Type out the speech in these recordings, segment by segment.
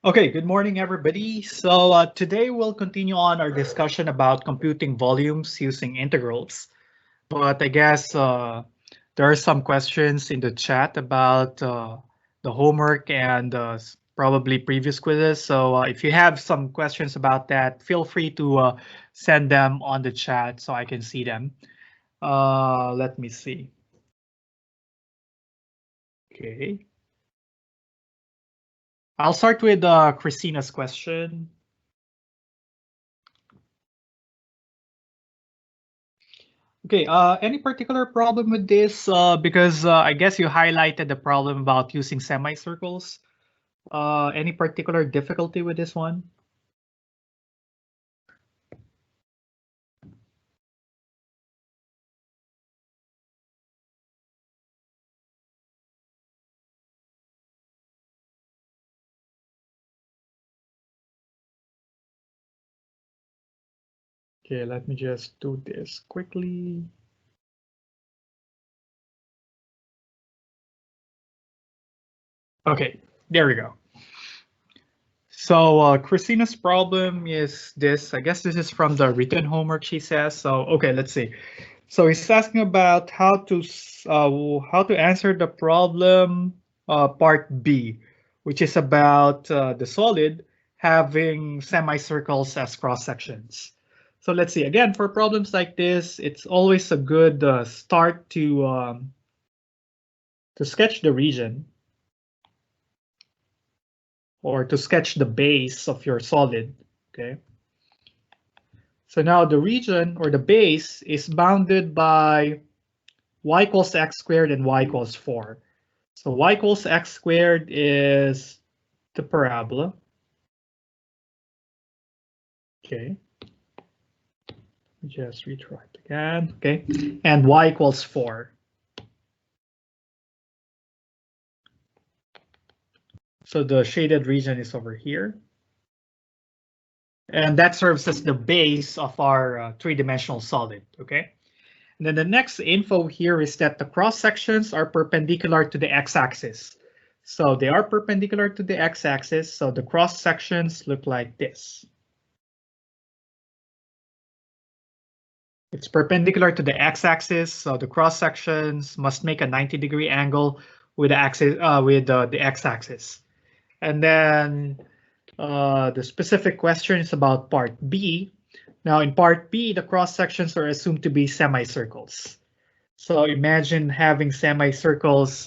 Okay, good morning, everybody. So today we'll continue on our discussion about computing volumes using integrals. But I guess there are some questions in the chat about the homework and probably previous quizzes. So if you have some questions about that, feel free to send them on the chat so I can see them. Let me see. Okay. I'll start with Christina's question. Okay, any particular problem with this? Because I guess you highlighted the problem about using semicircles. Any particular difficulty with this one? Okay, let me just do this quickly. Okay, there we go. So Christina's problem is this. I guess this is from the written homework, she says. So okay, let's see. So he's asking about how to answer the problem part B, which is about the solid having semicircles as cross sections. So let's see. Again, for problems like this, it's always a good start to sketch the region or to sketch the base of your solid. Okay. So now the region or the base is bounded by y equals x squared and y equals 4. So y equals x squared is the parabola. Okay. Just retract again. Okay. And y equals 4. So the shaded region is over here. And that serves as the base of our three-dimensional solid. Okay. And then the next info here is that the cross sections are perpendicular to the x-axis. So they are perpendicular to the x-axis. So the cross sections look like this. It's perpendicular to the x-axis, so the cross sections must make a 90-degree angle with the axis the x-axis. And then the specific question is about part B. Now in part B, the cross sections are assumed to be semicircles. So imagine having semicircles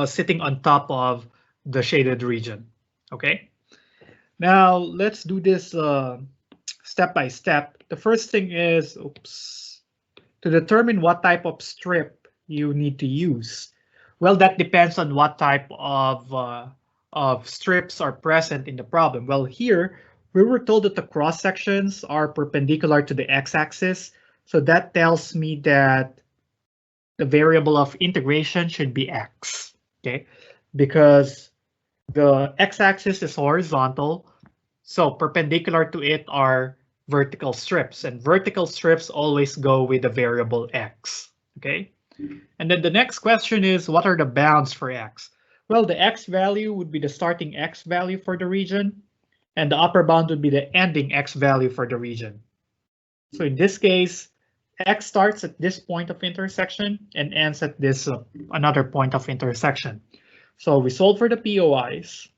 sitting on top of the shaded region. Okay. Now let's do this step by step. The first thing is, to determine what type of strip you need to use. Well, that depends on what type of strips are present in the problem. Well, here we were told that the cross sections are perpendicular to the x-axis. So that tells me that the variable of integration should be x, okay? Because the x-axis is horizontal, so perpendicular to it are vertical strips, and vertical strips always go with the variable x, okay? And then the next question is, what are the bounds for x? Well, the x value would be the starting x value for the region, and the upper bound would be the ending x value for the region. So in this case, x starts at this point of intersection and ends at this another point of intersection. So we solve for the POIs,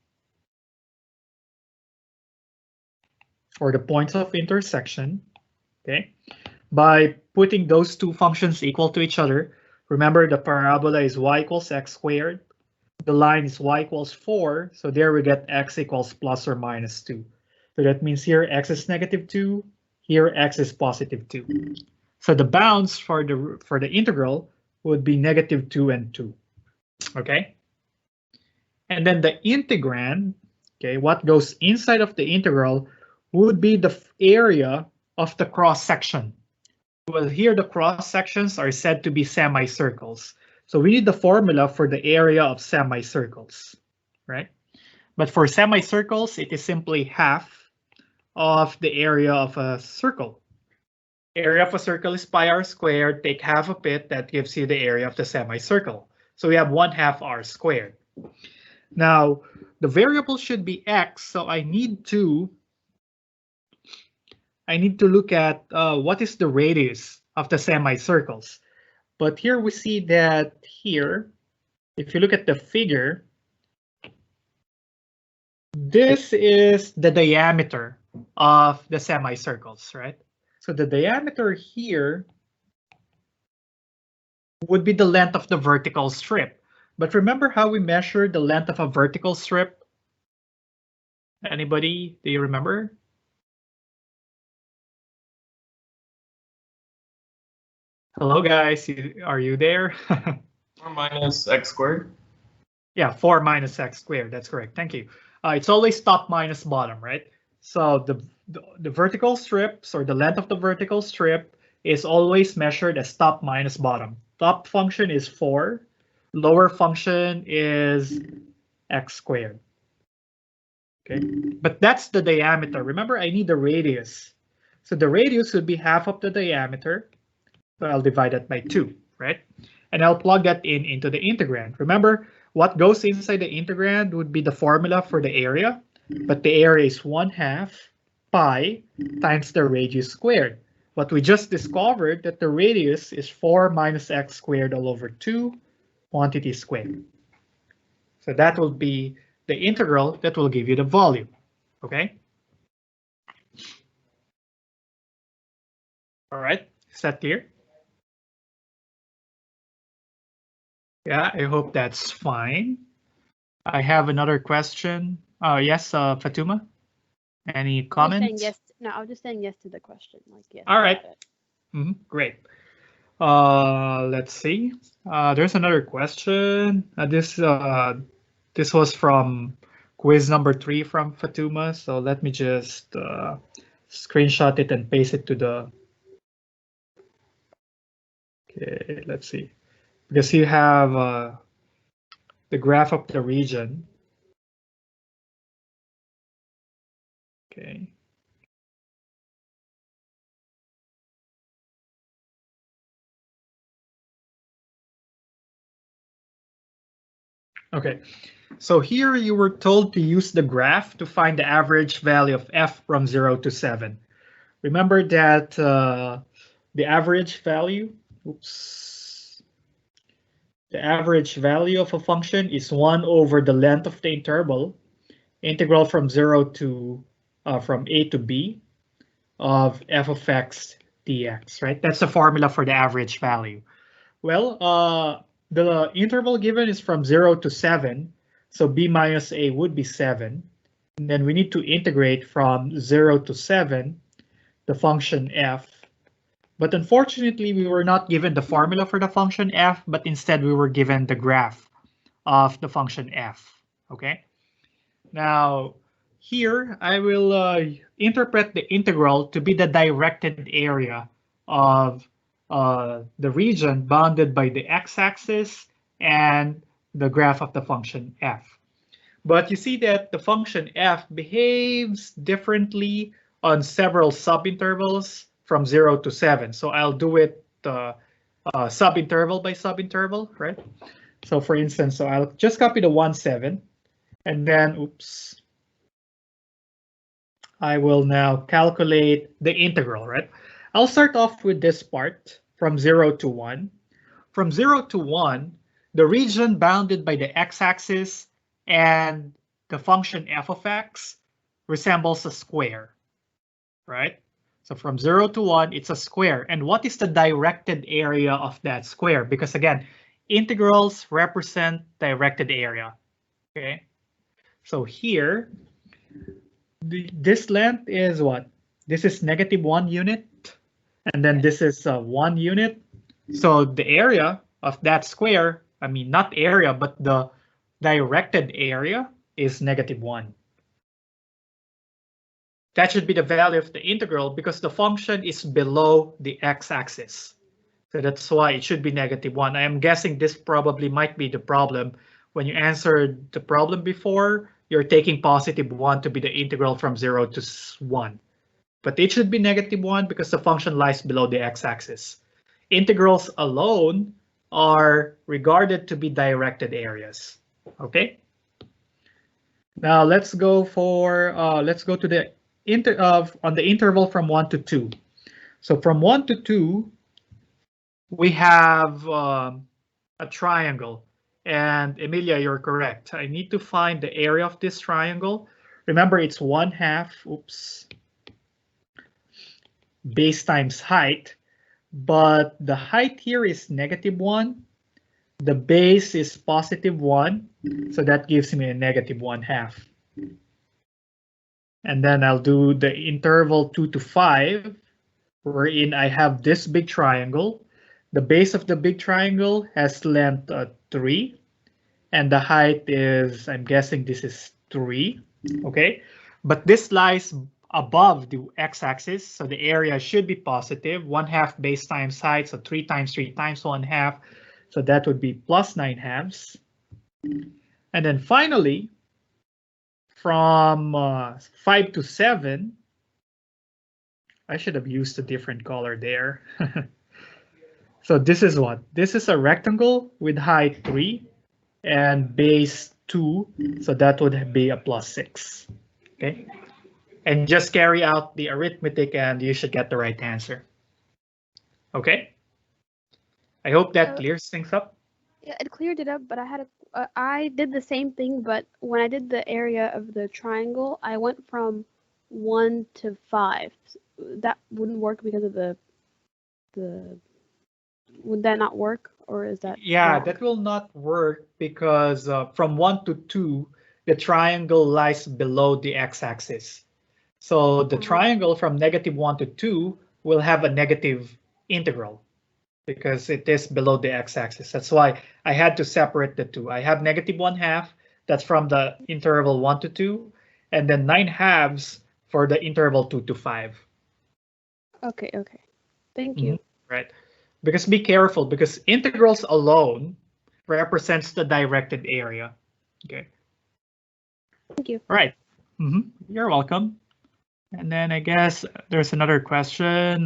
or the points of intersection, okay, by putting those two functions equal to each other. Remember, the parabola is y equals x squared. The line is y equals 4, so there we get x equals plus or minus 2. So that means here x is negative 2, here x is positive 2. So the bounds for the integral would be negative 2 and 2. Okay? And then the integrand, okay, what goes inside of the integral would be the area of the cross section. Well, here the cross sections are said to be semicircles. So we need the formula for the area of semicircles, right? But for semicircles, it is simply half of the area of a circle. Area of a circle is pi r squared. Take half of it, that gives you the area of the semicircle. So we have 1/2 r squared. Now, the variable should be x, so I need to look at what is the radius of the semicircles. But here we see that here, if you look at the figure, this is the diameter of the semicircles, right? So the diameter here would be the length of the vertical strip. But remember how we measure the length of a vertical strip? Anybody? Do you remember? Hello, guys. Are you there? 4 minus x squared. Yeah, 4 minus x squared. That's correct. Thank you. It's always top minus bottom, right? So the vertical strips, or the length of the vertical strip, is always measured as top minus bottom. Top function is 4. Lower function is x squared. Okay, but that's the diameter. Remember, I need the radius. So the radius would be half of the diameter. So I'll divide that by 2, right? And I'll plug that into the integrand. Remember, what goes inside the integrand would be the formula for the area, but the area is 1/2 pi times the radius squared. What we just discovered that the radius is 4 minus x squared all over 2 quantity squared. So that will be the integral that will give you the volume, okay? All right, is that clear? Yeah, I hope that's fine. I have another question. Yes, Fatuma, any comments? Yes. No, I was just saying yes to the question. Like, yes. All right. Great. Let's see. There's another question. This was from quiz number 3 from Fatuma. So let me just screenshot it and paste it to the. Okay, let's see. Because you have the graph of the region. Okay. Okay, so here you were told to use the graph to find the average value of f from 0 to 7. Remember that the average value, the average value of a function is 1 over the length of the interval, integral from 0 to from a to b of f of x dx, right? That's the formula for the average value. Well, the interval given is from 0 to 7, so b minus a would be 7. And then we need to integrate from 0 to 7 the function f. But unfortunately, we were not given the formula for the function f, but instead we were given the graph of the function f. Okay. Now, here I will interpret the integral to be the directed area of the region bounded by the x-axis and the graph of the function f. But you see that the function f behaves differently on several subintervals from 0 to 7. So I'll do it subinterval by subinterval, right? So for instance, so I'll just copy the 1, 7, and then, I will now calculate the integral, right? I'll start off with this part from 0 to 1. From 0 to 1, the region bounded by the x-axis and the function f of x resembles a square, right? So from 0 to 1, it's a square. And what is the directed area of that square? Because again, integrals represent directed area, okay? So here, this length is what? This is -1 unit, and then this is 1 unit. So the area of that square, I mean, not area, but the directed area is -1. That should be the value of the integral because the function is below the x-axis. So that's why it should be -1. I am guessing this probably might be the problem. When you answered the problem before, you're taking +1 to be the integral from 0 to 1. But it should be -1 because the function lies below the x-axis. Integrals alone are regarded to be directed areas. Okay. Now let's go to the on the interval from 1 to 2. So from 1 to 2, we have a triangle. And Emilia, you're correct. I need to find the area of this triangle. Remember, it's 1/2, base times height. But the height here is -1. The base is +1. So that gives me a -1/2. And then I'll do the interval 2 to 5, wherein I have this big triangle. The base of the big triangle has length 3, and the height is, I'm guessing this is 3, okay? But this lies above the x-axis, so the area should be positive. 1/2 base times height, so 3 times 3 times 1/2, so that would be +9/2. And then finally, from 5 to 7, I should have used a different color there. So this is what? This is a rectangle with height 3 and base 2, so that would be a +6. Okay, and just carry out the arithmetic and you should get the right answer. Okay, I hope that clears things up. Yeah, it cleared it up, but I did the same thing, but when I did the area of the triangle, I went from 1 to 5. That wouldn't work because of the would that not work, or is that wrong? That will not work because from 1 to 2, the triangle lies below the x-axis. So the triangle from -1 to 2 will have a negative integral because it is below the x-axis. That's why I had to separate the two. I have -1/2, that's from the interval 1 to 2, and then 9/2 for the interval 2 to 5. Okay. Thank you. Right. Because be careful, because integrals alone represents the directed area. Okay. Thank you. All right. You're welcome. And then I guess there's another question.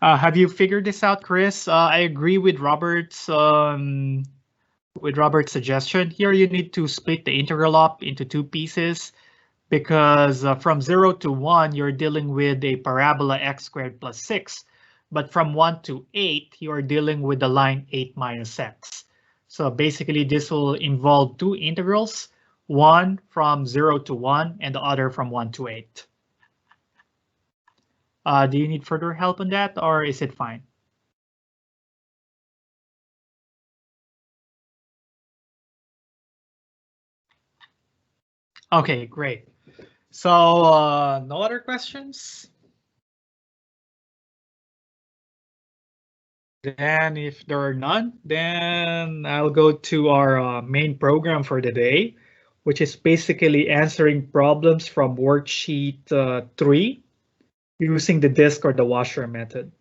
Have you figured this out, Chris? I agree with Robert's suggestion. Here you need to split the integral up into 2 pieces because from 0 to 1, you're dealing with a parabola x² + 6. But from 1 to 8, you are dealing with the line 8 minus x. So basically, this will involve 2 integrals, one from 0 to 1 and the other from 1 to 8. Do you need further help on that, or is it fine? Okay, great. So no other questions? Then if there are none, then I'll go to our main program for the day, which is basically answering problems from worksheet 3 using the disk or the washer method.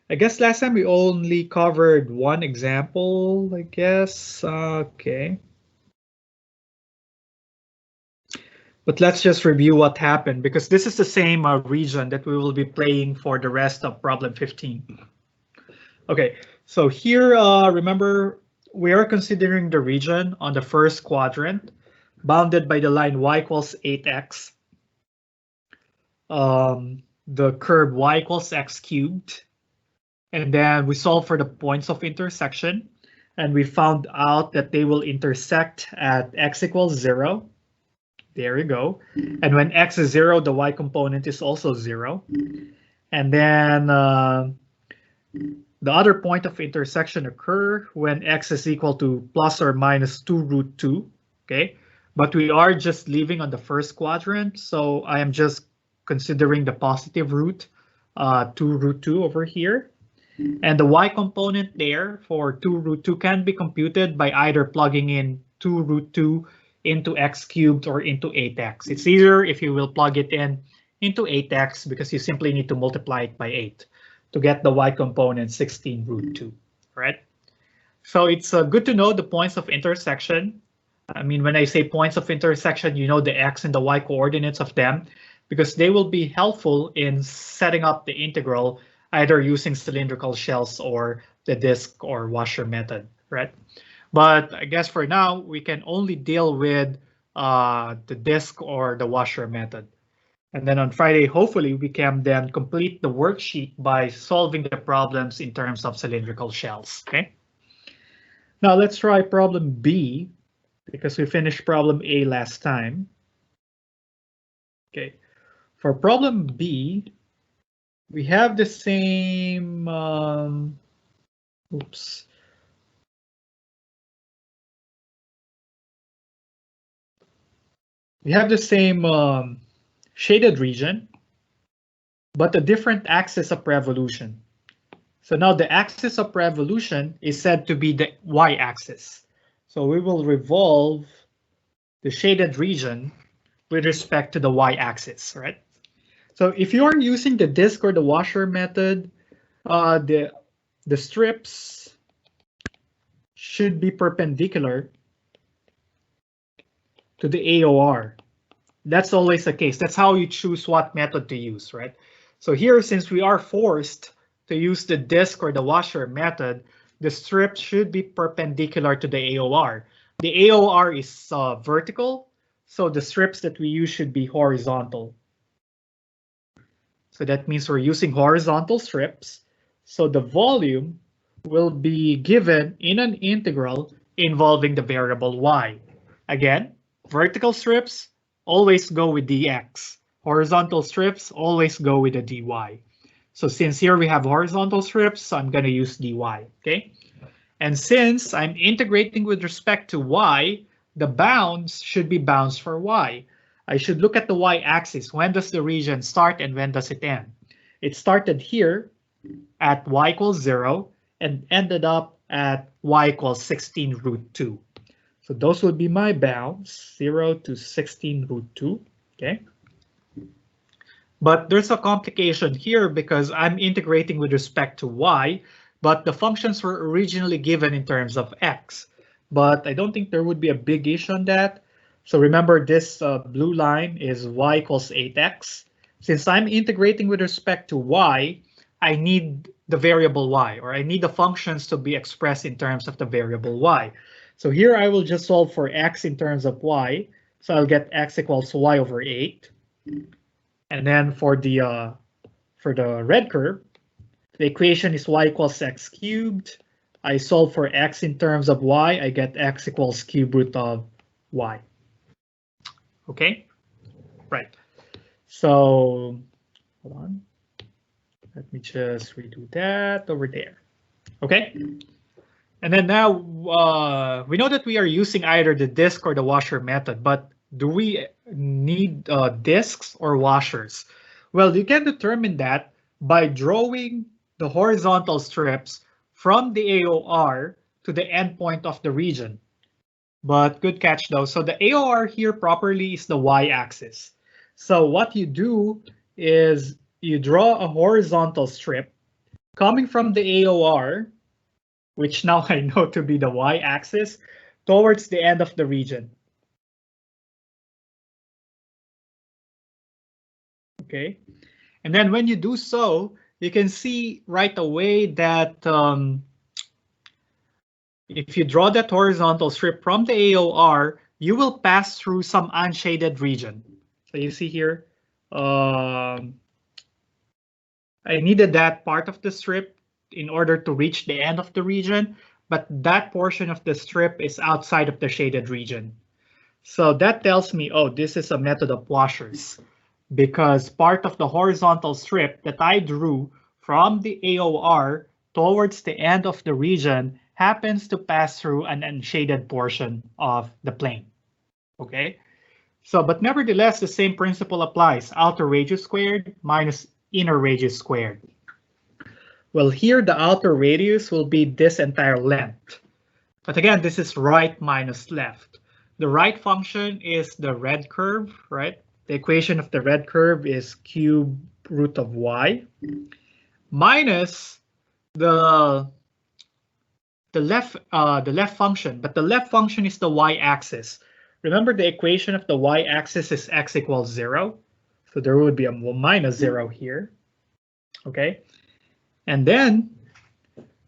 I guess last time we only covered one example, I guess. Okay. But let's just review what happened, because this is the same region that we will be playing for the rest of problem 15. Okay, so here, remember, we are considering the region on the first quadrant, bounded by the line y = 8x, the curve y = x³, and then we solve for the points of intersection, and we found out that they will intersect at x = 0. There you go. And when x is 0, the y component is also 0. And then the other point of intersection occur when x is equal to ± 2√2. Okay, but we are just leaving on the first quadrant, so I am just considering the positive root, 2√2 over here. And the y component there for 2√2 can be computed by either plugging in 2√2 into x³ or into 8x. It's easier if you will plug it in into 8x because you simply need to multiply it by 8 to get the y component 16√2, right? So it's good to know the points of intersection. I mean, when I say points of intersection, you know the x and the y coordinates of them, because they will be helpful in setting up the integral either using cylindrical shells or the disk or washer method, right? But I guess for now, we can only deal with the disk or the washer method. And then on Friday, hopefully, we can then complete the worksheet by solving the problems in terms of cylindrical shells, okay? Now let's try problem B, because we finished problem A last time. Okay, for problem B, we have the same, oops. We have the same shaded region, but a different axis of revolution. So now the axis of revolution is said to be the y-axis. So we will revolve the shaded region with respect to the y-axis, right? So if you are using the disk or the washer method, the strips should be perpendicular to the AOR. That's always the case. That's how you choose what method to use, right? So here, since we are forced to use the disk or the washer method, the strip should be perpendicular to the AOR. The AOR is vertical, so the strips that we use should be horizontal. So that means we're using horizontal strips. So the volume will be given in an integral involving the variable y. Again, vertical strips always go with dx. Horizontal strips always go with a dy. So since here we have horizontal strips, so I'm going to use dy, okay? And since I'm integrating with respect to y, the bounds should be bounds for y. I should look at the y-axis. When does the region start and when does it end? It started here at y equals 0 and ended up at y equals 16 root 2. So those would be my bounds, 0 to 16 root 2, okay? But there's a complication here because I'm integrating with respect to y, but the functions were originally given in terms of x. But I don't think there would be a big issue on that. So remember, this blue line is y equals 8x. Since I'm integrating with respect to y, I need the variable y, or I need the functions to be expressed in terms of the variable y. So here I will just solve for x in terms of y. So I'll get x equals y over 8. And then for the red curve, the equation is y equals x cubed. I solve for x in terms of y. I get x equals cube root of y. Okay, right. So hold on. Let me just redo that over there. Okay. And then now we know that we are using either the disk or the washer method, but do we need disks or washers? Well, you can determine that by drawing the horizontal strips from the AOR to the endpoint of the region. But good catch though. So the AOR here properly is the y-axis. So what you do is you draw a horizontal strip coming from the AOR, which now I know to be the y-axis, towards the end of the region. Okay, and then when you do so, you can see right away that if you draw that horizontal strip from the AOR, you will pass through some unshaded region. So you see here, I needed that part of the strip in order to reach the end of the region, but that portion of the strip is outside of the shaded region. So that tells me, oh, this is a method of washers, because part of the horizontal strip that I drew from the AOR towards the end of the region happens to pass through an unshaded portion of the plane. Okay, so but nevertheless, the same principle applies. Outer radius squared minus inner radius squared. Well, here the outer radius will be this entire length. But again, this is right minus left. The right function is the red curve, right? The equation of the red curve is cube root of y minus the left function, but the left function is the y-axis. Remember, the equation of the y-axis is x equals 0. So there would be a minus 0 here. Okay. And then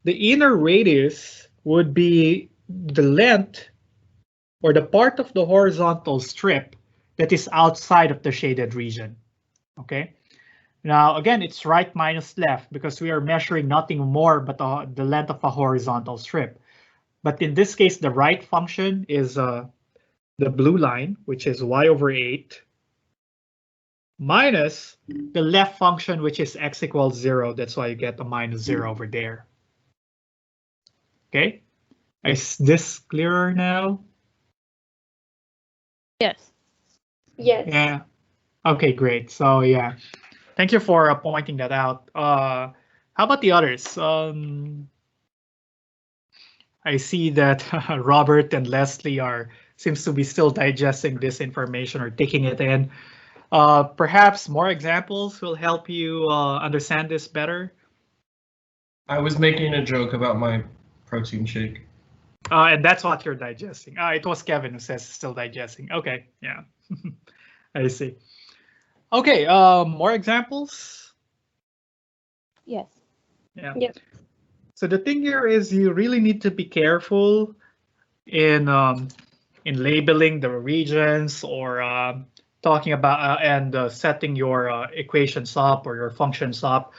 the inner radius would be the length or the part of the horizontal strip that is outside of the shaded region. Okay. Now, again, it's right minus left because we are measuring nothing more but the length of a horizontal strip. But in this case, the right function is the blue line, which is y over 8, minus the left function, which is x equals 0. That's why you get a minus 0 over there. Okay, is this clearer now? Yes. Yes. Yeah. Okay, great. So yeah, thank you for pointing that out. How about the others? I see that Robert and Leslie seems to be still digesting this information or taking it in. Perhaps more examples will help you understand this better. I was making a joke about my protein shake. And that's what you're digesting. It was Kevin who says still digesting. Okay, yeah, I see. Okay, more examples? Yes. Yeah. Yep. So the thing here is you really need to be careful in labeling the regions or talking about and setting your equations up or your functions up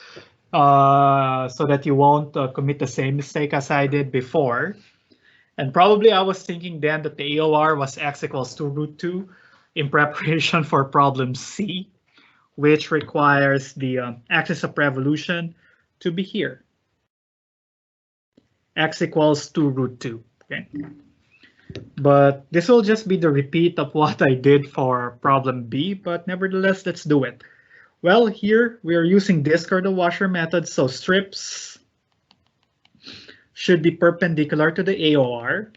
so that you won't commit the same mistake as I did before. And probably I was thinking then that the AOR was x equals 2 root 2 in preparation for problem C, which requires the axis of revolution to be here. X equals 2 root 2. Okay. But this will just be the repeat of what I did for problem B, but nevertheless, let's do it. Well, here we are using disk or the washer method, so strips should be perpendicular to the AOR.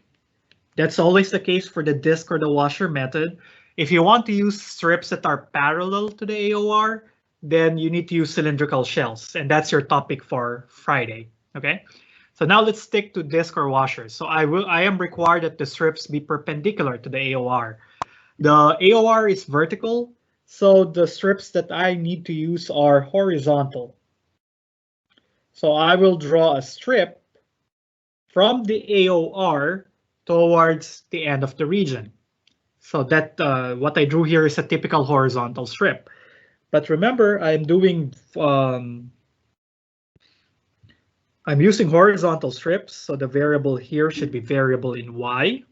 That's always the case for the disk or the washer method. If you want to use strips that are parallel to the AOR, then you need to use cylindrical shells, and that's your topic for Friday. Okay. So now let's stick to disk or washers. So I am required that the strips be perpendicular to the AOR. The AOR is vertical, so the strips that I need to use are horizontal. So I will draw a strip from the AOR towards the end of the region. So that what I drew here is a typical horizontal strip. But remember, I'm using horizontal strips, so the variable here should be variable in y,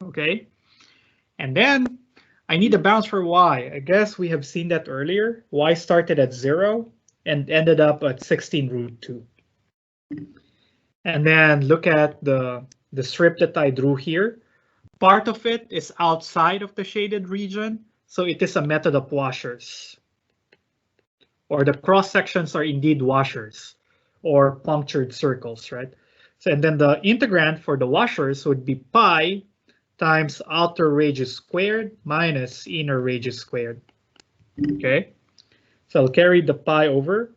okay? And then I need a bounds for y. I guess we have seen that earlier. Y started at 0 and ended up at 16 root 2. And then look at the strip that I drew here. Part of it is outside of the shaded region, so it is a method of washers. Or the cross sections are indeed washers, or punctured circles, right? So, and then the integrand for the washers would be pi times outer radius squared minus inner radius squared. Okay, so I'll carry the pi over,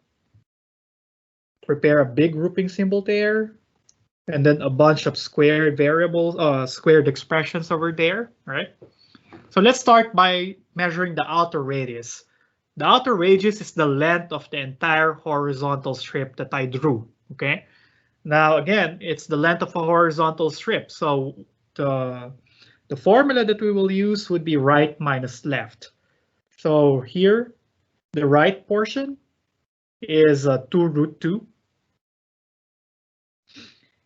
prepare a big grouping symbol there, and then a bunch of squared variables, squared expressions over there, right? So let's start by measuring the outer radius. The outer radius is the length of the entire horizontal strip that I drew, okay? Now, again, it's the length of a horizontal strip. So the formula that we will use would be right minus left. So here, the right portion is 2 root 2.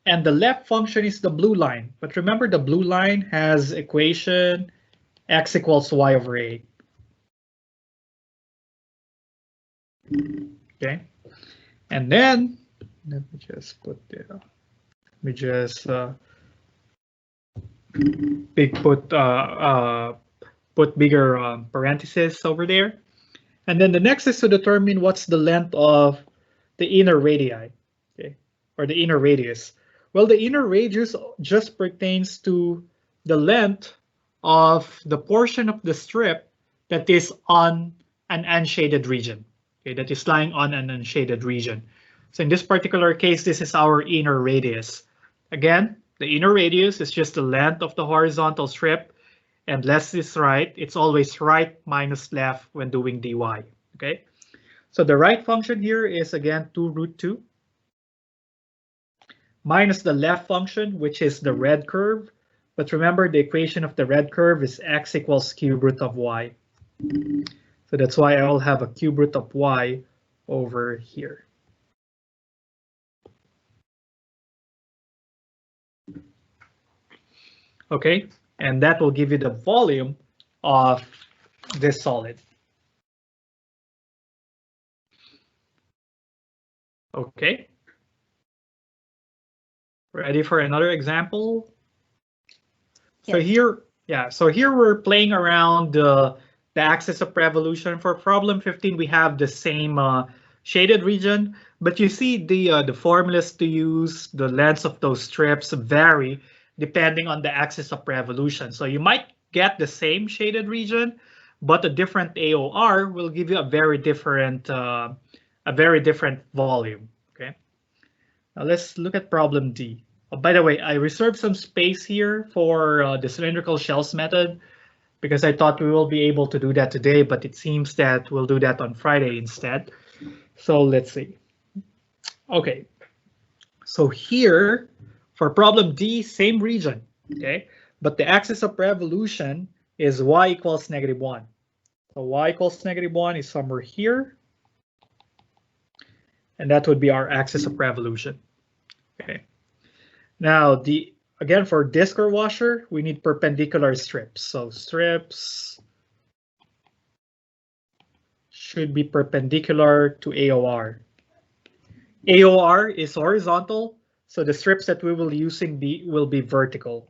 And the left function is the blue line. But remember, the blue line has equation x equals y over 8. Okay, and then let me just put put bigger parentheses over there, and then the next is to determine what's the length of the inner radii, okay, or the inner radius. Well, the inner radius just pertains to the length of the portion of the strip that is on an unshaded region. Okay, that is lying on an unshaded region. So in this particular case, this is our inner radius. Again, the inner radius is just the length of the horizontal strip, and left is right. It's always right minus left when doing dy. Okay, so the right function here is again 2 root 2 minus the left function, which is the red curve. But remember, the equation of the red curve is x equals cube root of y. So that's why I will have a cube root of y over here. Okay, and that will give you the volume of this solid. Okay. Ready for another example? So here, so here we're playing around the axis of revolution. For problem 15, we have the same shaded region, but you see the formulas to use, the lengths of those strips vary depending on the axis of revolution. So you might get the same shaded region, but a different AOR will give you a very different volume. Okay. Now let's look at problem D. Oh, by the way, I reserved some space here for the cylindrical shells method because I thought we will be able to do that today, but it seems that we'll do that on Friday instead. So let's see. Okay, so here for problem D, same region, okay? But the axis of revolution is y equals -1. So y equals -1 is somewhere here. And that would be our axis of revolution, okay? Now, again, for disc or washer, we need perpendicular strips. So strips should be perpendicular to AOR. AOR is horizontal, so the strips that we will will be vertical.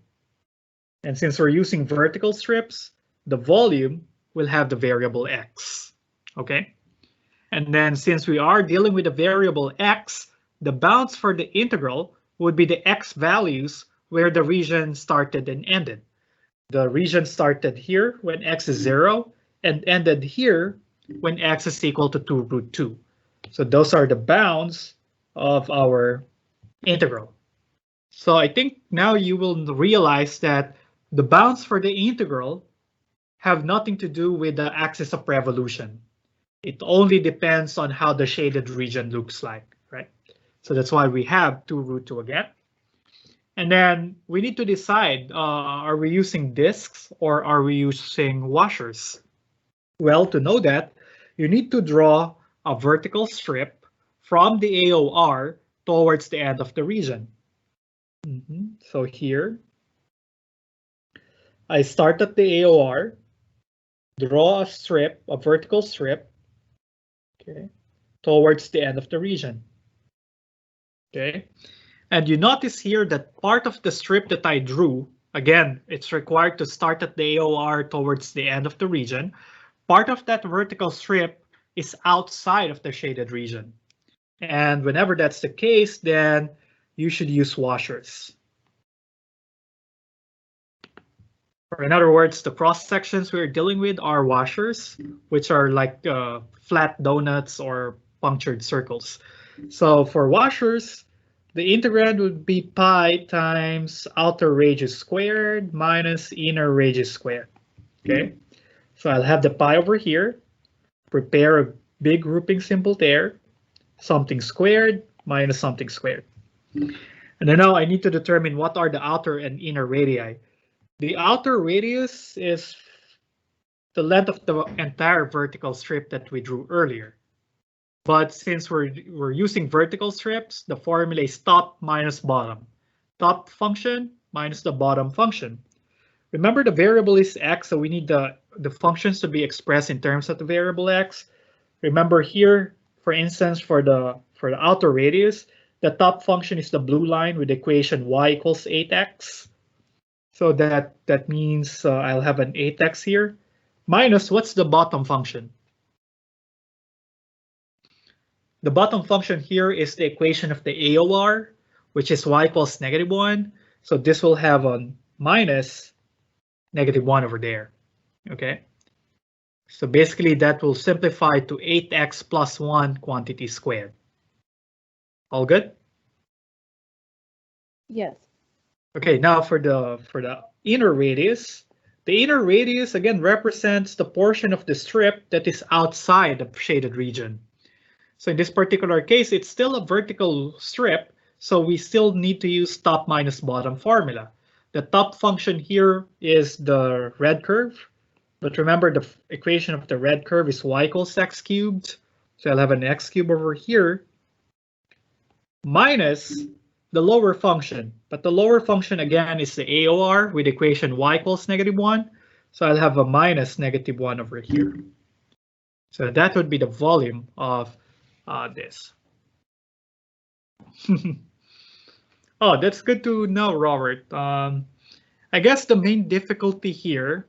And since we're using vertical strips, the volume will have the variable x, okay? And then since we are dealing with the variable x, the bounds for the integral would be the x values where the region started and ended. The region started here when x is 0 and ended here when x is equal to 2√2. So those are the bounds of our integral. So I think now you will realize that the bounds for the integral have nothing to do with the axis of revolution. It only depends on how the shaded region looks like, right? So that's why we have 2√2 again. And then we need to decide, are we using discs or are we using washers? Well, to know that, you need to draw a vertical strip from the AOR towards the end of the region. So here, I start at the AOR, draw a strip, a vertical strip, okay, towards the end of the region. Okay, and you notice here that part of the strip that I drew, again, it's required to start at the AOR towards the end of the region. Part of that vertical strip is outside of the shaded region. And whenever that's the case, then you should use washers. Or in other words, the cross sections we're dealing with are washers, which are like flat donuts or punctured circles. So for washers, the integrand would be pi times outer radius squared minus inner radius squared. Okay, so I'll have the pi over here, prepare a big grouping symbol there, something squared minus something squared. And then now I need to determine what are the outer and inner radii. The outer radius is the length of the entire vertical strip that we drew earlier. But since we're using vertical strips, the formula is top minus bottom. Top function minus the bottom function. Remember the variable is x, so we need the functions to be expressed in terms of the variable x. Remember here, for instance, for the outer radius, the top function is the blue line with the equation y equals 8x. So that means I'll have an 8x here. Minus, what's the bottom function? The bottom function here is the equation of the AOR, which is y equals -1. So this will have a minus -1 over there. Okay. So basically that will simplify to 8x plus 1 quantity squared. All good? Yes. Okay, now for the inner radius. The inner radius again represents the portion of the strip that is outside the shaded region. So in this particular case, it's still a vertical strip, so we still need to use top minus bottom formula. The top function here is the red curve, but remember the equation of the red curve is y equals x cubed. So I'll have an x cubed over here minus the lower function. But the lower function again is the AOR with equation y equals -1. So I'll have a minus -1 over here. So that would be the volume of this. Oh, that's good to know, Robert. I guess the main difficulty here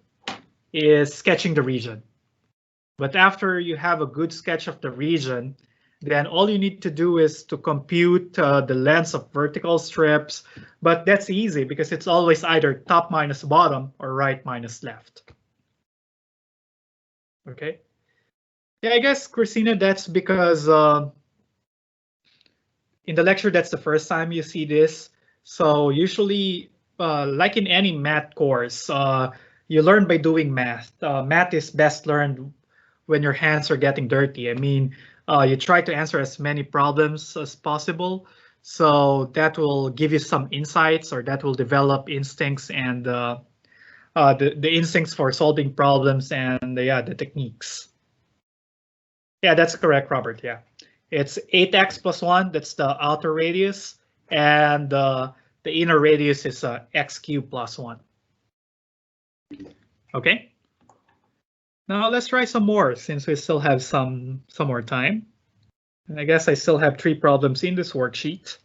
is sketching the region. But after you have a good sketch of the region, then all you need to do is to compute the lengths of vertical strips. But that's easy because it's always either top minus bottom or right minus left. Okay. Yeah, I guess, Christina, that's because in the lecture, that's the first time you see this. So usually, like in any math course, you learn by doing math. Math is best learned when your hands are getting dirty. I mean, you try to answer as many problems as possible. So that will give you some insights, or that will develop instincts and the instincts for solving problems and the techniques. Yeah, that's correct, Robert. Yeah, it's 8x plus 1. That's the outer radius, and the inner radius is x cubed plus 1. Okay. Now let's try some more since we still have some more time. And I guess I still have 3 problems in this worksheet.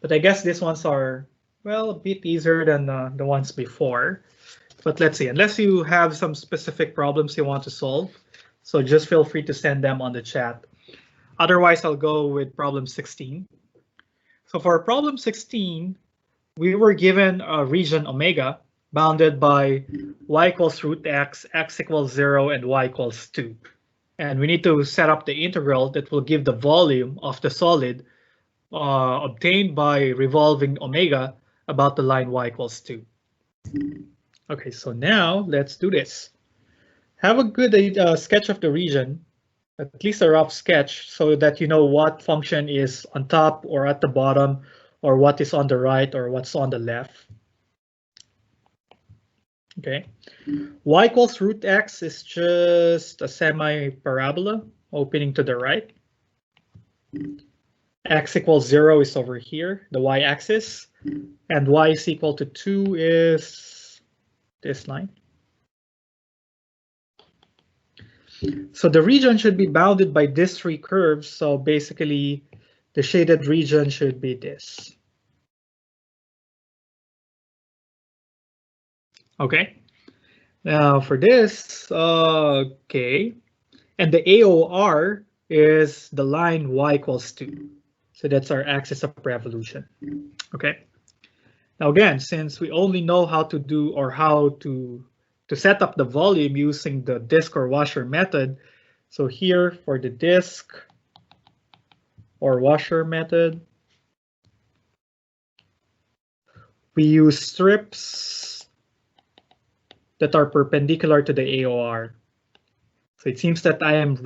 But I guess these ones are, well, a bit easier than the ones before. But let's see, unless you have some specific problems you want to solve, so just feel free to send them on the chat. Otherwise, I'll go with problem 16. So for problem 16, we were given a region omega bounded by y equals root x, x equals 0, and y equals 2. And we need to set up the integral that will give the volume of the solid obtained by revolving omega about the line y equals 2. Okay, so now let's do this. Have a good sketch of the region, at least a rough sketch, so that you know what function is on top or at the bottom, or what is on the right or what's on the left. Okay, y equals root x is just a semi-parabola opening to the right. X equals 0 is over here, the y-axis, and y is equal to 2 is this line. So the region should be bounded by these 3 curves. So basically, the shaded region should be this. Okay. Now for this, okay. And the AOR is the line y equals 2. So that's our axis of revolution. Okay. Now again, since we only know how to do or how to set up the volume using the disk or washer method. So here for the disk or washer method, we use strips that are perpendicular to the AOR. So it seems that I am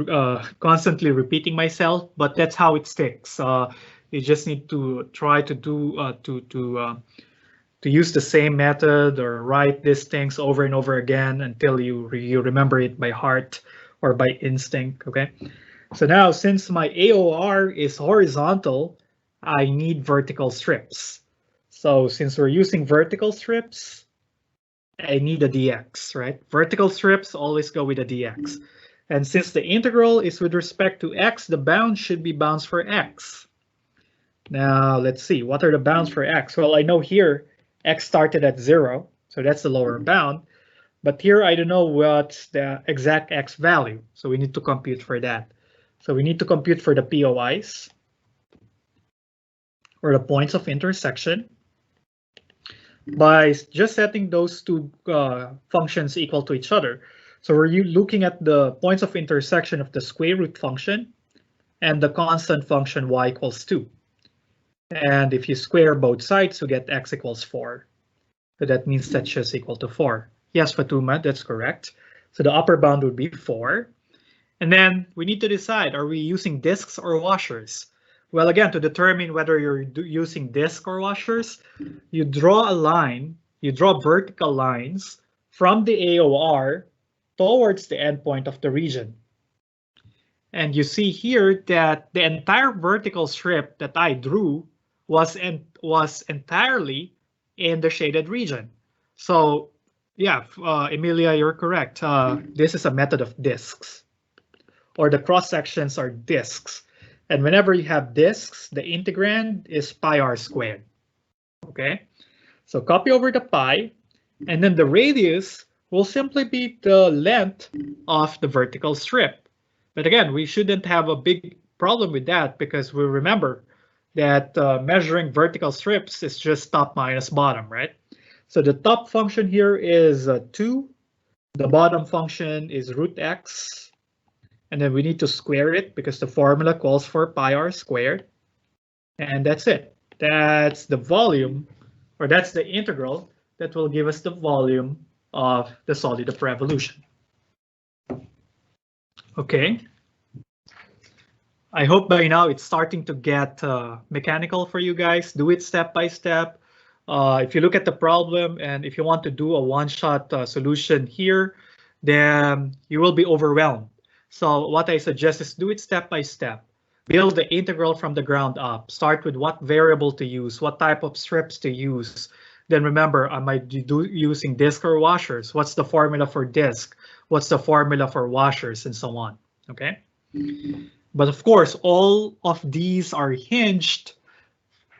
constantly repeating myself, but that's how it sticks. You just need to try to do to use the same method or write these things over and over again until you remember it by heart or by instinct. Okay. So now, since my AOR is horizontal, I need vertical strips. So since we're using vertical strips, I need a dx, right? Vertical strips always go with a dx. And since the integral is with respect to x, the bounds should be bounds for x. Now, let's see. What are the bounds for x? Well, I know here x started at 0, so that's the lower bound. But here I don't know what's the exact x value, so we need to compute for that. So we need to compute for the POIs, or the points of intersection, by just setting those 2 functions equal to each other. So we're looking at the points of intersection of the square root function and the constant function y equals 2. And if you square both sides, you get x equals 4. So that means that's just equal to 4. Yes, Fatuma, that's correct. So the upper bound would be 4. And then we need to decide, are we using disks or washers? Well, again, to determine whether you're using disk or washers, you draw a line, you draw vertical lines from the AOR towards the endpoint of the region. And you see here that the entire vertical strip that I drew was entirely in the shaded region. So yeah, Emilia, you're correct. This is a method of disks, or the cross sections are disks. And whenever you have disks, the integrand is pi r squared. Okay, so copy over the pi, and then the radius will simply be the length of the vertical strip. But again, we shouldn't have a big problem with that because we remember that measuring vertical strips is just top minus bottom, right? So the top function here is 2. The bottom function is root x. And then we need to square it because the formula calls for pi r squared. And that's it. That's the volume, or that's the integral that will give us the volume of the solid of revolution. Okay. I hope by now it's starting to get mechanical for you guys. Do it step by step. If you look at the problem and if you want to do a one-shot solution here, then you will be overwhelmed. So what I suggest is do it step by step. Build the integral from the ground up. Start with what variable to use, what type of strips to use. Then remember, am I using disk or washers? What's the formula for disk? What's the formula for washers, and so on, okay? But of course, all of these are hinged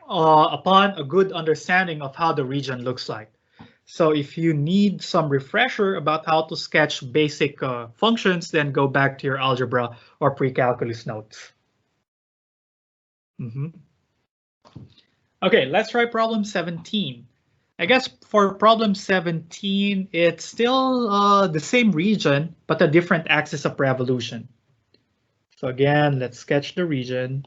upon a good understanding of how the region looks like. So if you need some refresher about how to sketch basic functions, then go back to your algebra or pre-calculus notes. Okay, let's try problem 17. I guess for problem 17, it's still the same region, but a different axis of revolution. So again, let's sketch the region.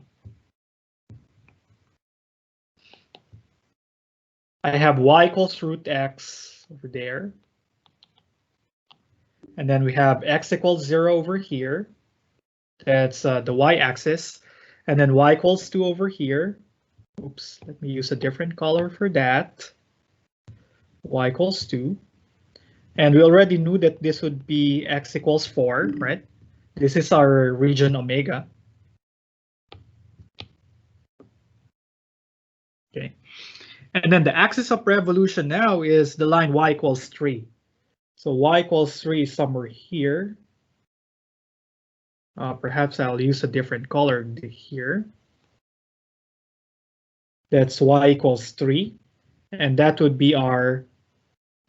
I have y equals root x over there. And then we have x equals 0 over here. That's the y-axis. And then y equals 2 over here. Oops, let me use a different color for that. Y equals 2. And we already knew that this would be x equals 4, right? This is our region omega. Okay. And then the axis of revolution now is the line y equals 3. So y equals 3 is somewhere here. Perhaps I'll use a different color here. That's y equals 3. And that would be our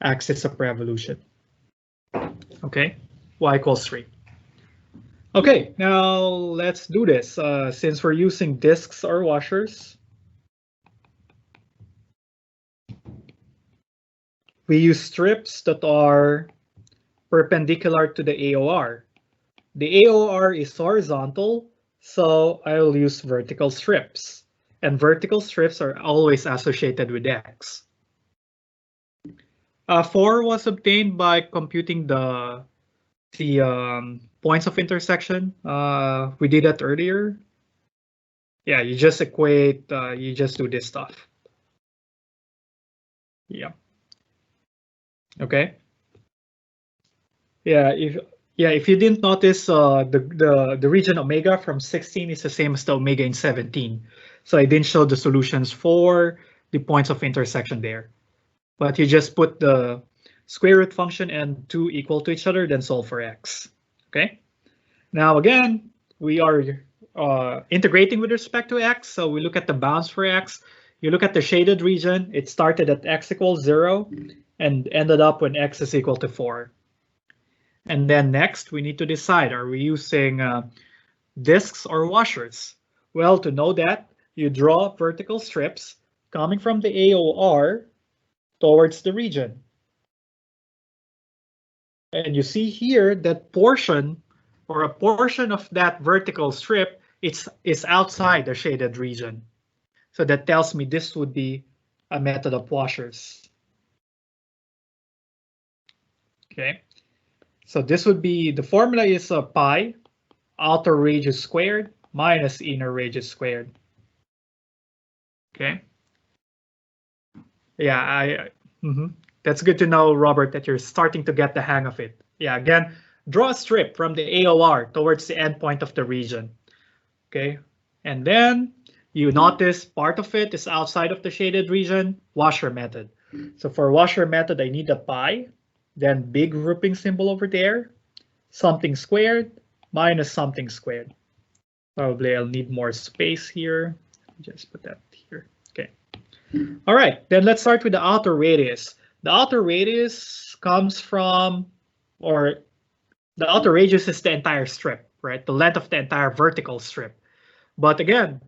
axis of revolution. Okay, y equals 3. Okay, now let's do this. Since we're using disks or washers, we use strips that are perpendicular to the AOR. The AOR is horizontal, so I will use vertical strips. And vertical strips are always associated with X. 4 was obtained by computing the points of intersection. We did that earlier. Yeah, you just equate, you just do this stuff. Yeah. Okay. Yeah, if you didn't notice, the region omega from 16 is the same as the omega in 17. So I didn't show the solutions for the points of intersection there. But you just put the square root function and 2 equal to each other, then solve for x. Okay. Now again, we are integrating with respect to x. So we look at the bounds for x. You look at the shaded region. It started at x equals 0 and ended up when x is equal to 4. And then next, we need to decide, are we using disks or washers? Well, to know that, you draw vertical strips coming from the AOR towards the region. And you see here that portion, or a portion of that vertical strip, is outside the shaded region. So that tells me this would be a method of washers. Okay. So this would be, the formula is pi, outer radius squared minus inner radius squared. Okay. Yeah, that's good to know, Robert, that you're starting to get the hang of it. Yeah, again, draw a strip from the AOR towards the endpoint of the region. Okay, and then you notice part of it is outside of the shaded region, washer method. So for washer method, I need a pi, then big grouping symbol over there, something squared minus something squared. Probably I'll need more space here. Just put that here. Okay. All right, then let's start with the outer radius. The outer radius comes from, or the outer radius is the entire strip, right? The length of the entire vertical strip. But again,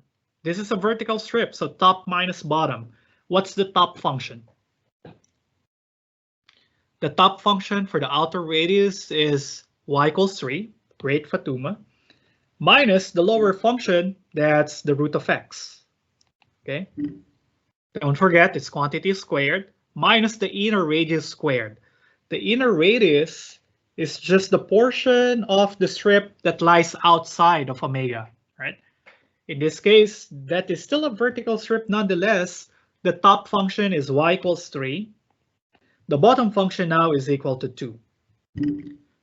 this is a vertical strip, so top minus bottom. What's the top function? The top function for the outer radius is y equals 3, great Fatuma, minus the lower function, that's the root of x. Okay. Don't forget, it's quantity squared minus the inner radius squared. The inner radius is just the portion of the strip that lies outside of omega, right? In this case, that is still a vertical strip nonetheless. The top function is y equals 3. The bottom function now is equal to 2.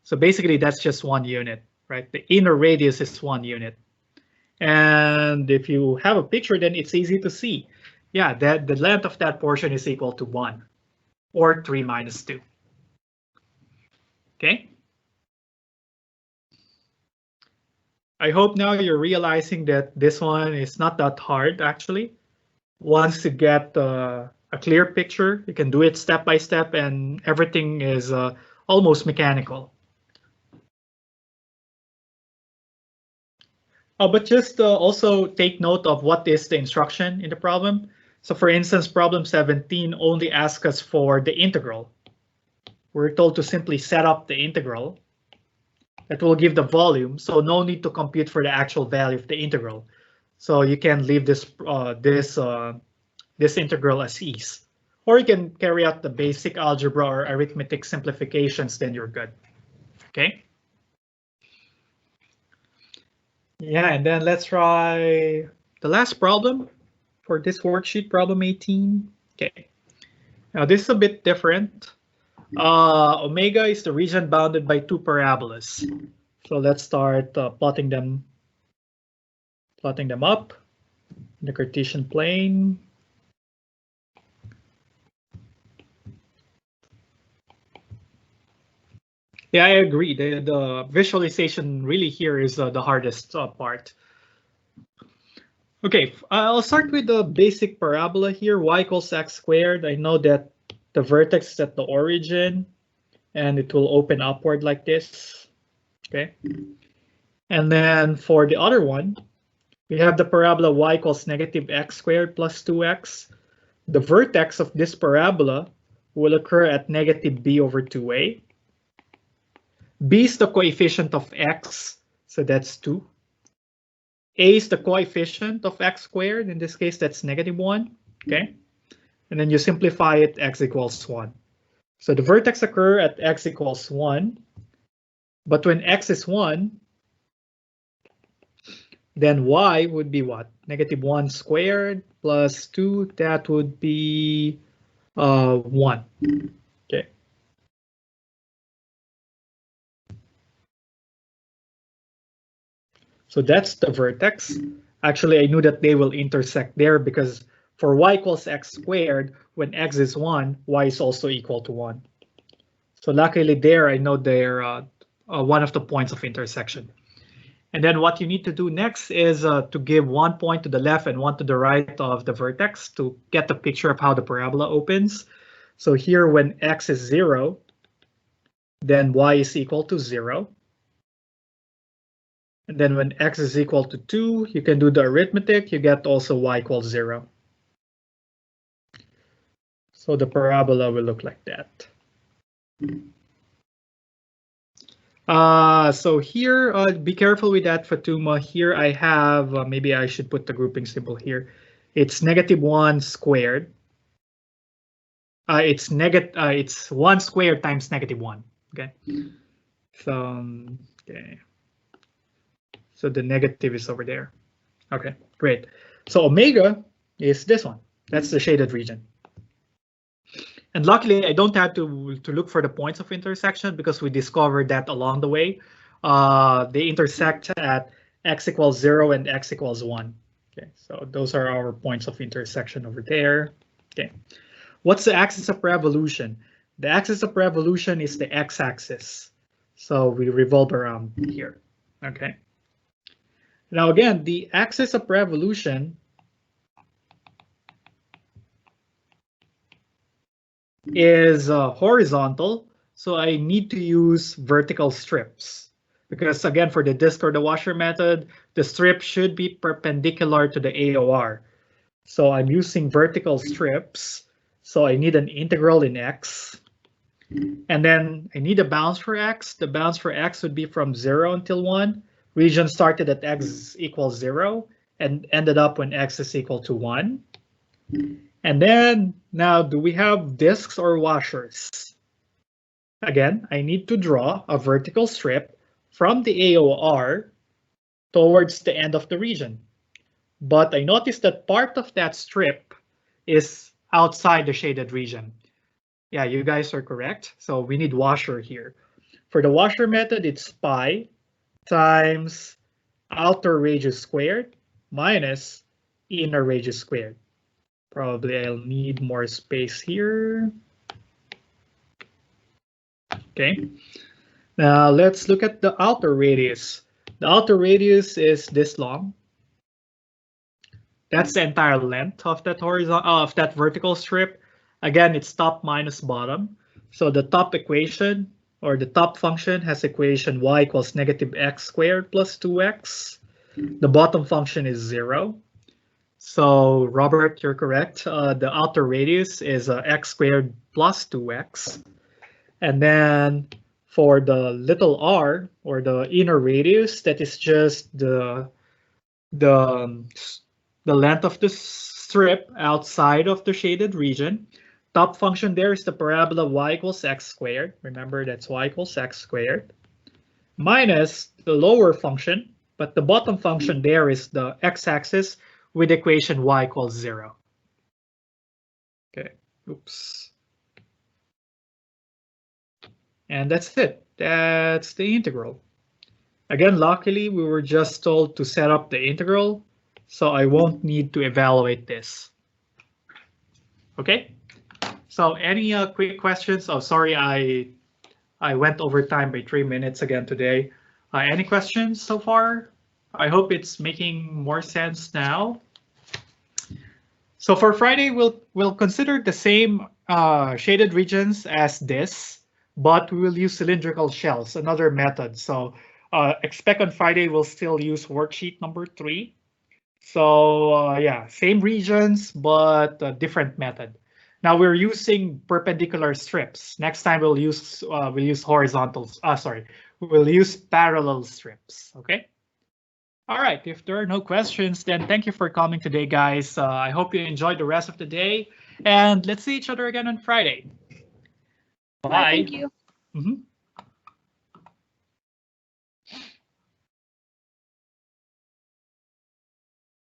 So basically, that's just 1 unit, right? The inner radius is 1 unit. And if you have a picture, then it's easy to see. Yeah, that the length of that portion is equal to 1, or 3 minus 2. Okay. I hope now you're realizing that this one is not that hard, actually. Once you get a clear picture, you can do it step by step, and everything is almost mechanical. But just also take note of what is the instruction in the problem. So for instance, problem 17 only asks us for the integral. We're told to simply set up the integral. That will give the volume, so no need to compute for the actual value of the integral. So you can leave this this integral as is. Or you can carry out the basic algebra or arithmetic simplifications, then you're good. Okay. Yeah, and then let's try the last problem for this worksheet, problem 18. Okay. Now this is a bit different. Omega is the region bounded by 2 parabolas. So let's start plotting them up in the Cartesian plane. Yeah, I agree. The visualization really here is the hardest part. Okay, I'll start with the basic parabola here, y equals x squared. I know that the vertex is at the origin, and it will open upward like this. Okay. And then for the other one, we have the parabola y equals negative x squared plus 2x. The vertex of this parabola will occur at negative b over 2a. B is the coefficient of x, so that's 2. A is the coefficient of x squared. In this case, that's -1. Okay. And then you simplify it, x equals 1. So the vertex occur at x equals 1. But when x is 1, then y would be what? -1 squared plus 2, that would be 1. Okay. So that's the vertex. Actually, I knew that they will intersect there because for y equals x squared, when x is 1, y is also equal to 1. So luckily there, I know they're one of the points of intersection. And then what you need to do next is to give 1 point to the left and 1 to the right of the vertex to get the picture of how the parabola opens. So here, when x is 0, then y is equal to 0. And then when x is equal to 2, you can do the arithmetic. You get also y equals 0. So the parabola will look like that. So here, be careful with that, Fatuma. Here I have, maybe I should put the grouping symbol here. It's -1 squared. It's 1 squared times -1. Okay. So okay. So the negative is over there. Okay, great. So omega is this one. That's the shaded region. And luckily, I don't have to look for the points of intersection because we discovered that along the way. They intersect at x equals 0 and x equals 1. Okay, so those are our points of intersection over there. Okay, what's the axis of revolution? The axis of revolution is the x-axis. So we revolve around here. Okay. Now again, the axis of revolution is horizontal, so I need to use vertical strips. Because again, for the disk or the washer method, the strip should be perpendicular to the AOR. So I'm using vertical strips, so I need an integral in x. And then I need a bounds for x. The bounds for x would be from 0 until 1. Region started at x equals 0 and ended up when x is equal to 1. And then now, do we have disks or washers? Again, I need to draw a vertical strip from the AOR towards the end of the region. But I noticed that part of that strip is outside the shaded region. Yeah, you guys are correct. So we need washer here. For the washer method, it's pi times outer radius squared minus inner radius squared. Probably I'll need more space here. Okay. Now let's look at the outer radius. The outer radius is this long. That's the entire length of that vertical strip. Again, it's top minus bottom. So the top equation or the top function has equation y equals negative x squared plus 2x. The bottom function is 0. So Robert, you're correct. The outer radius is x squared plus 2x. And then for the little r, or the inner radius, that is just the length of the strip outside of the shaded region. Top function there is the parabola y equals x squared. Remember, that's y equals x squared. Minus the lower function, but the bottom function there is the x-axis with equation y equals 0. Okay, oops. And that's it. That's the integral. Again, luckily, we were just told to set up the integral, so I won't need to evaluate this. Okay, so any quick questions? Oh, sorry, I went over time by 3 minutes again today. Any questions so far? I hope it's making more sense now. So for Friday, we'll consider the same shaded regions as this, but we will use cylindrical shells, another method. So expect on Friday we'll still use worksheet number 3. So yeah, same regions, but a different method. Now we're using perpendicular strips. Next time we'll use horizontals. We'll use parallel strips. Okay. All right. If there are no questions, then thank you for coming today, guys. I hope you enjoyed the rest of the day, and let's see each other again on Friday. Bye. Bye. Thank you.